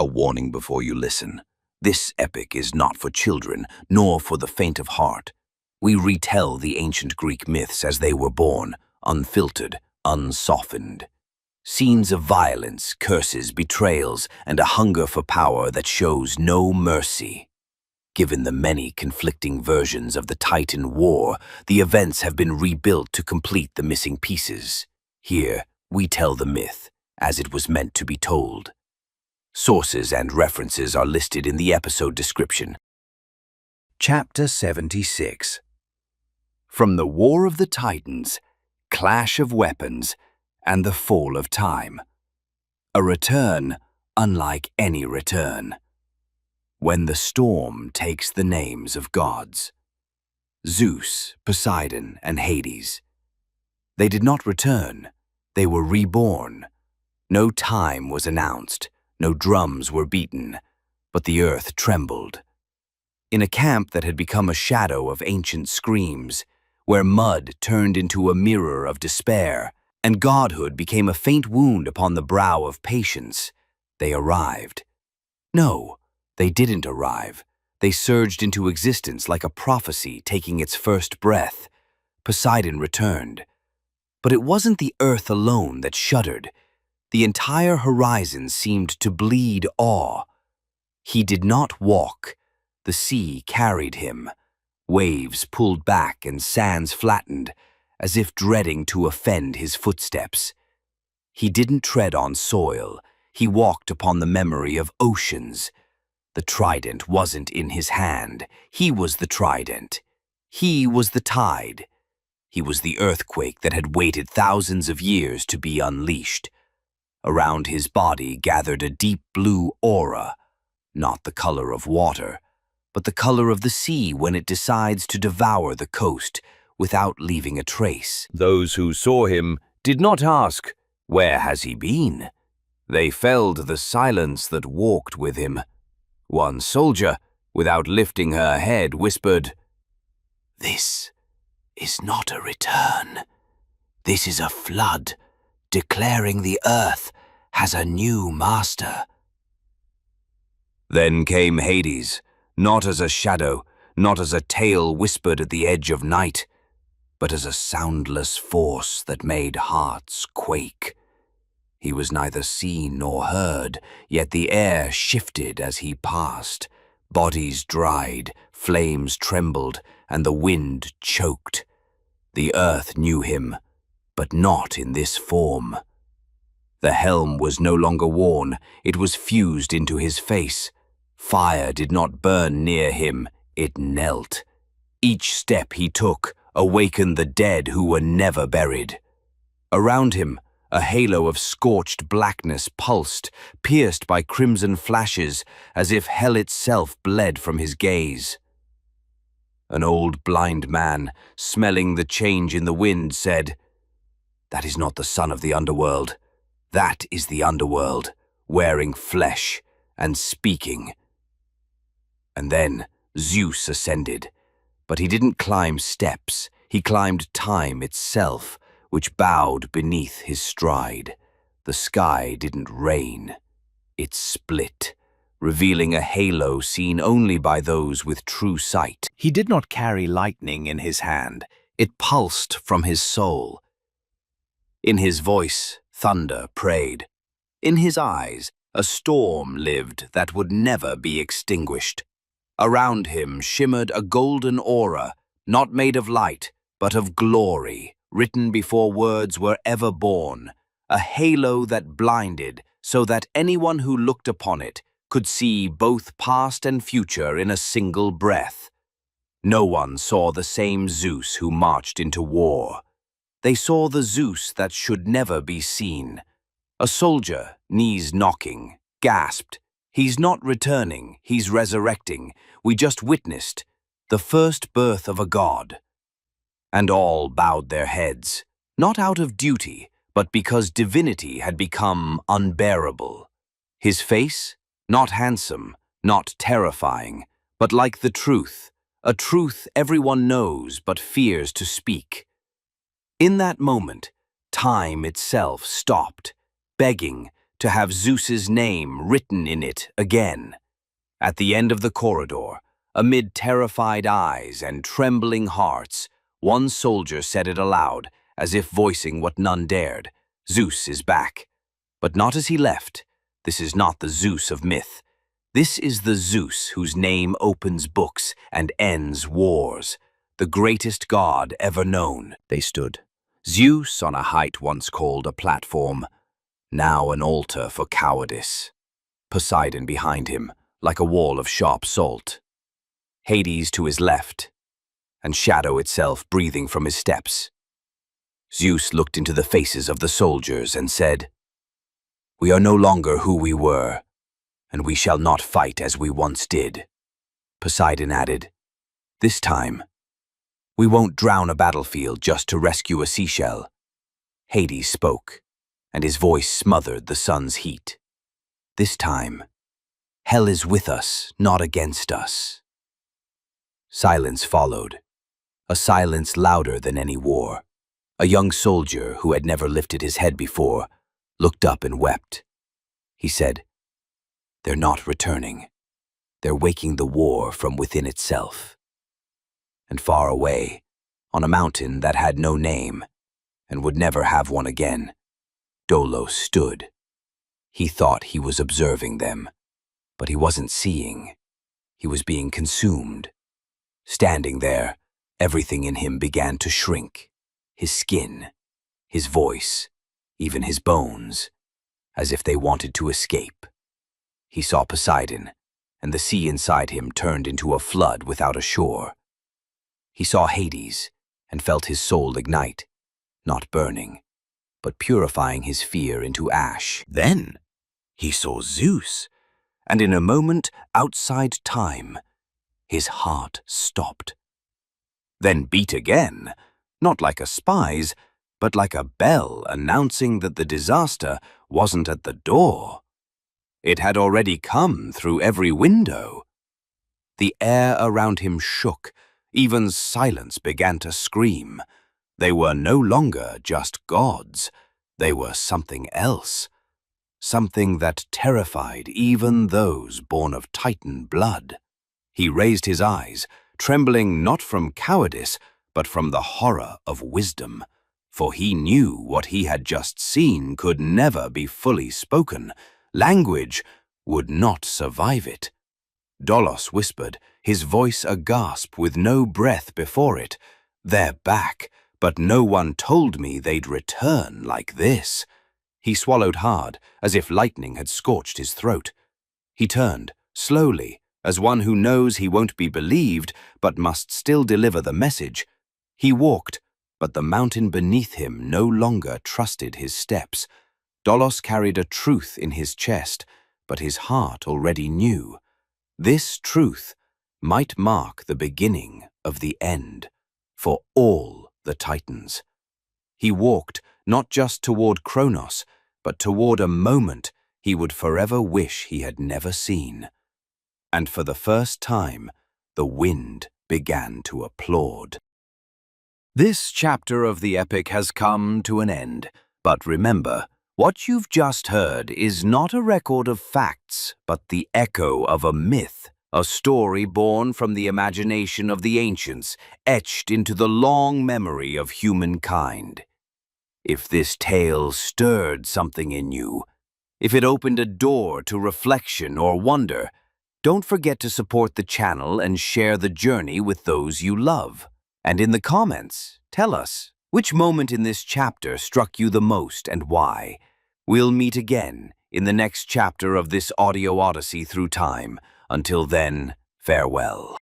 warning before you listen. This epic is not for children, nor for the faint of heart. We retell the ancient Greek myths as they were born, unfiltered, unsoftened. Scenes of violence, curses, betrayals, and a hunger for power that shows no mercy. Given the many conflicting versions of the Titan War, the events have been rebuilt to complete the missing pieces. Here, we tell the myth as it was meant to be told. Sources and references are listed in the episode description. Chapter 76. From the War of the Titans, Clash of Weapons, and the Fall of Time. A return unlike any return. When the storm takes the names of gods. Zeus, Poseidon, and Hades. They did not return, they were reborn. No time was announced, no drums were beaten, but the earth trembled. In a camp that had become a shadow of ancient screams, where mud turned into a mirror of despair, and godhood became a faint wound upon the brow of patience, they arrived. No, they didn't arrive. They surged into existence like a prophecy taking its first breath. Poseidon returned. But it wasn't the earth alone that shuddered. The entire horizon seemed to bleed awe. He did not walk. The sea carried him. Waves pulled back and sands flattened, as if dreading to offend his footsteps. He didn't tread on soil. He walked upon the memory of oceans. The trident wasn't in his hand. He was the trident. He was the tide. He was the earthquake that had waited thousands of years to be unleashed. Around his body gathered a deep blue aura, not the color of water, but the color of the sea when it decides to devour the coast without leaving a trace. Those who saw him did not ask, "Where has he been?" They felled the silence that walked with him. One soldier, without lifting her head, whispered, "This is not a return. This is a flood, declaring the earth has a new master." Then came Hades, not as a shadow, not as a tale whispered at the edge of night, but as a soundless force that made hearts quake. He was neither seen nor heard, yet the air shifted as he passed. Bodies dried, flames trembled, and the wind choked. The earth knew him, but not in this form. The helm was no longer worn, it was fused into his face. Fire did not burn near him, it knelt. Each step he took awakened the dead who were never buried. Around him, a halo of scorched blackness pulsed, pierced by crimson flashes, as if hell itself bled from his gaze. An old blind man, smelling the change in the wind, said, "That is not the son of the underworld. That is the underworld, wearing flesh and speaking." And then Zeus ascended, but he didn't climb steps, he climbed time itself, which bowed beneath his stride. The sky didn't rain, it split, revealing a halo seen only by those with true sight. He did not carry lightning in his hand, it pulsed from his soul. In his voice, thunder prayed. In his eyes, a storm lived that would never be extinguished. Around him shimmered a golden aura, not made of light, but of glory, written before words were ever born, a halo that blinded so that anyone who looked upon it could see both past and future in a single breath. No one saw the same Zeus who marched into war. They saw the Zeus that should never be seen. A soldier, knees knocking, gasped, "He's not returning, he's resurrecting. We just witnessed the first birth of a god." And all bowed their heads, not out of duty, but because divinity had become unbearable. His face, not handsome, not terrifying, but like the truth, a truth everyone knows but fears to speak. In that moment, time itself stopped, begging, to have Zeus's name written in it again. At the end of the corridor, amid terrified eyes and trembling hearts, one soldier said it aloud, as if voicing what none dared. Zeus is back. But not as he left. This is not the Zeus of myth. This is the Zeus whose name opens books and ends wars. The greatest god ever known. They stood. Zeus on a height once called a platform, now an altar for cowardice. Poseidon behind him, like a wall of sharp salt. Hades to his left, and shadow itself breathing from his steps. Zeus looked into the faces of the soldiers and said, "We are no longer who we were, and we shall not fight as we once did." Poseidon added, "This time, we won't drown a battlefield just to rescue a seashell." Hades spoke, and his voice smothered the sun's heat. "This time, hell is with us, not against us." Silence followed, a silence louder than any war. A young soldier who had never lifted his head before looked up and wept. He said, "They're not returning. They're waking the war from within itself." And far away, on a mountain that had no name and would never have one again, Dolos stood. He thought he was observing them, but he wasn't seeing. He was being consumed. Standing there, everything in him began to shrink. His skin, his voice, even his bones, as if they wanted to escape. He saw Poseidon, and the sea inside him turned into a flood without a shore. He saw Hades, and felt his soul ignite, not burning, but purifying his fear into ash. Then he saw Zeus, and in a moment outside time, his heart stopped. Then beat again, not like a spy's, but like a bell announcing that the disaster wasn't at the door. It had already come through every window. The air around him shook, even silence began to scream. They were no longer just gods, they were something else. Something that terrified even those born of Titan blood. He raised his eyes, trembling not from cowardice, but from the horror of wisdom, for he knew what he had just seen could never be fully spoken. Language would not survive it. Dolos whispered, his voice a gasp with no breath before it. "They're back, but no one told me they'd return like this." He swallowed hard, as if lightning had scorched his throat. He turned, slowly, as one who knows he won't be believed, but must still deliver the message. He walked, but the mountain beneath him no longer trusted his steps. Dolos carried a truth in his chest, but his heart already knew. This truth might mark the beginning of the end for all the Titans. He walked not just toward Kronos, but toward a moment he would forever wish he had never seen. And for the first time, the wind began to applaud. This chapter of the epic has come to an end, but remember, what you've just heard is not a record of facts, but the echo of a myth, a story born from the imagination of the ancients, etched into the long memory of humankind. If this tale stirred something in you, if it opened a door to reflection or wonder, don't forget to support the channel and share the journey with those you love. And in the comments, tell us which moment in this chapter struck you the most and why. We'll meet again in the next chapter of this audio odyssey through time. Until then, farewell.